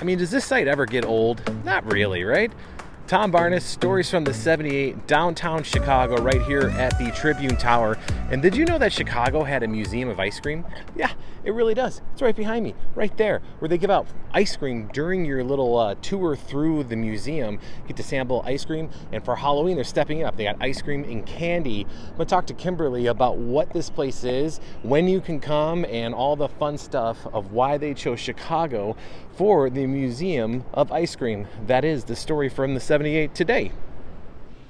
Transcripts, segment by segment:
I mean, does this site ever get old? Not really, right? Tom Barnes, Stories from the 78, downtown Chicago, right here at the Tribune Tower. And did you know that Chicago had a museum of ice cream? Yeah, it really does. It's right behind me, right there, where they give out ice cream during your little tour through the museum. You get to sample ice cream, and for Halloween, they're stepping it up. They got ice cream and candy. I'm gonna talk to Kimberly about what this place is, when you can come, and all the fun stuff of why they chose Chicago for the Museum of Ice Cream. That is the story from the 78 today.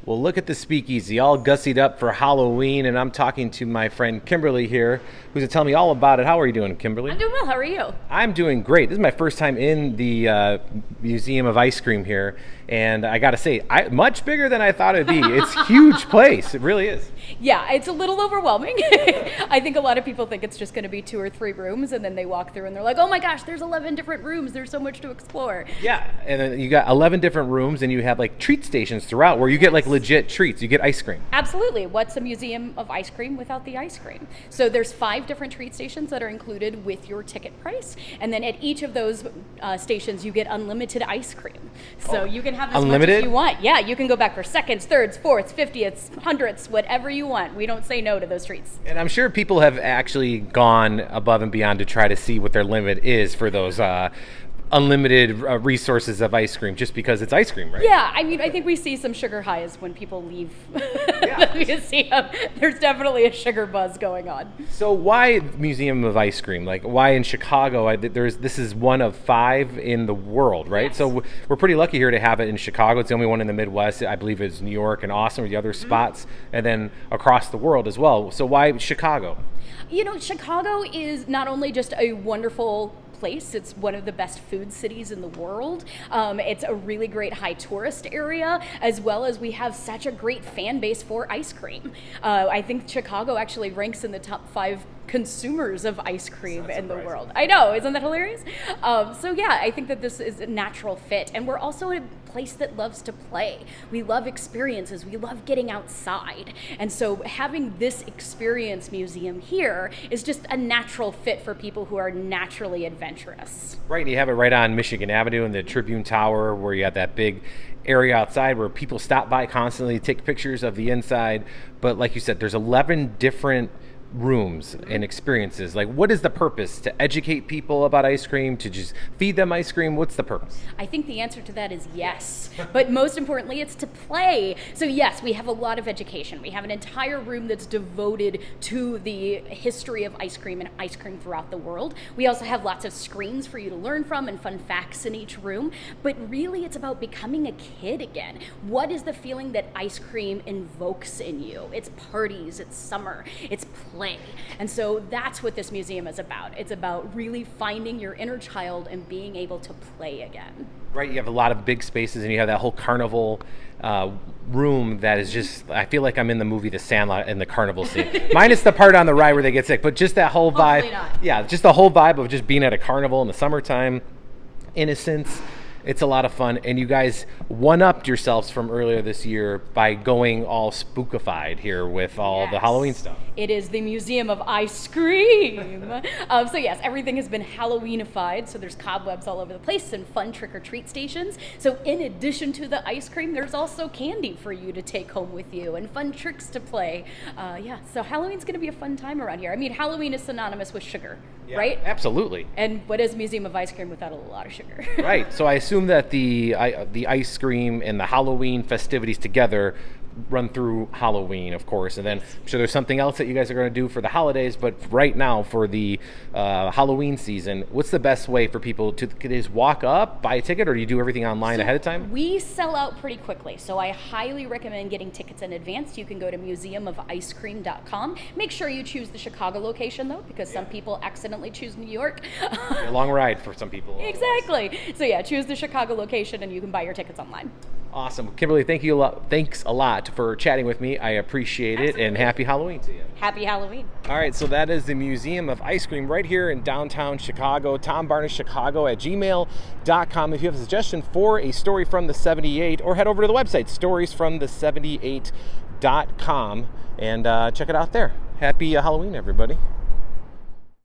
Well, look at the speakeasy, all gussied up for Halloween, and I'm talking to my friend Kimberly here, who's going to tell me all about it. How are you doing, Kimberly? I'm doing well. How are you? I'm doing great. This is my first time in the Museum of Ice Cream here, and I got to say, much bigger than I thought it'd be. It's a huge place. It really is. Yeah, it's a little overwhelming. I think a lot of people think it's just going to be 2 or 3 rooms, and then they walk through and they're like, oh my gosh, there's 11 different rooms. There's so much to explore. Yeah, and then you got 11 different rooms, and you have like treat stations throughout where you get like legit treats. You get ice cream. Absolutely. What's a museum of ice cream without the ice cream? So there's 5 different treat stations that are included with your ticket price, and then at each of those stations you get unlimited ice cream. So you can have as much as you want. Yeah, you can go back for seconds, thirds, fourths, 50ths, hundredths, whatever you want. We don't say no to those treats. And I'm sure people have actually gone above and beyond to try to see what their limit is for those unlimited resources of ice cream, just because it's ice cream, right? Yeah, I mean, I think we see some sugar highs when people leave the museum. There's definitely a sugar buzz going on. So why Museum of Ice Cream? Like, why in Chicago? This is one of 5 in the world, right? Yes. So we're pretty lucky here to have it in Chicago. It's the only one in the Midwest. I believe it's New York and Austin or the other spots, and then across the world as well. So why Chicago? You know, Chicago is not only just a wonderful place. It's one of the best food cities in the world. It's a really great high tourist area, as well as we have such a great fan base for ice cream. I think Chicago actually ranks in the top 5 consumers of ice cream in the world. I know, isn't that hilarious? So yeah, I think that this is a natural fit, and we're also a place that loves to play. We love experiences. We love getting outside, and so having this experience museum here is just a natural fit for people who are naturally adventurous. Right, and you have it right on Michigan Avenue in the Tribune Tower, where you have that big area outside where people stop by constantly, take pictures of the inside. But like you said, there's 11 different rooms and experiences. Like, what is the purpose? To educate people about ice cream? To just feed them ice cream? What's the purpose? I think the answer to that is yes. But most importantly, it's to play. So yes, we have a lot of education. We have an entire room that's devoted to the history of ice cream and ice cream throughout the world. We also have lots of screens for you to learn from and fun facts in each room. But really, it's about becoming a kid again. What is the feeling that ice cream invokes in you? It's parties, it's summer, it's play. And so that's what this museum is about. It's about really finding your inner child and being able to play again. Right, you have a lot of big spaces, and you have that whole carnival room that is just, I feel like I'm in the movie The Sandlot in the carnival scene. Minus the part on the ride where they get sick, but just that whole vibe. Hopefully not. Yeah, just the whole vibe of just being at a carnival in the summertime, innocence. It's a lot of fun, and you guys one-upped yourselves from earlier this year by going all spookified here with all the Halloween stuff. It is the Museum of Ice Cream. So yes, everything has been Halloweenified, so there's cobwebs all over the place and fun trick-or-treat stations. So in addition to the ice cream, there's also candy for you to take home with you and fun tricks to play. So Halloween's going to be a fun time around here. I mean, Halloween is synonymous with sugar, right? Absolutely. And what is Museum of Ice Cream without a lot of sugar? Right, so I assume that the ice cream and the Halloween festivities together run through Halloween, of course, and then I'm sure there's something else that you guys are going to do for the holidays, but right now for the Halloween season, what's the best way for people to just walk up, buy a ticket, or do you do everything online ahead of time? We sell out pretty quickly, so I highly recommend getting tickets in advance. You can go to museumoficecream.com. Make sure you choose the Chicago location, though, because some people accidentally choose New York. A long ride for some people. Exactly. So yeah, choose the Chicago location and you can buy your tickets online. Awesome. Kimberly, thanks a lot for chatting with me. I appreciate it, and happy Halloween to you. Happy Halloween. All right, so that is the Museum of Ice Cream right here in downtown Chicago. Tom Barnes, Chicago at gmail.com. If you have a suggestion for a story from the 78, or head over to the website, storiesfromthe78.com, and check it out there. Happy Halloween, everybody.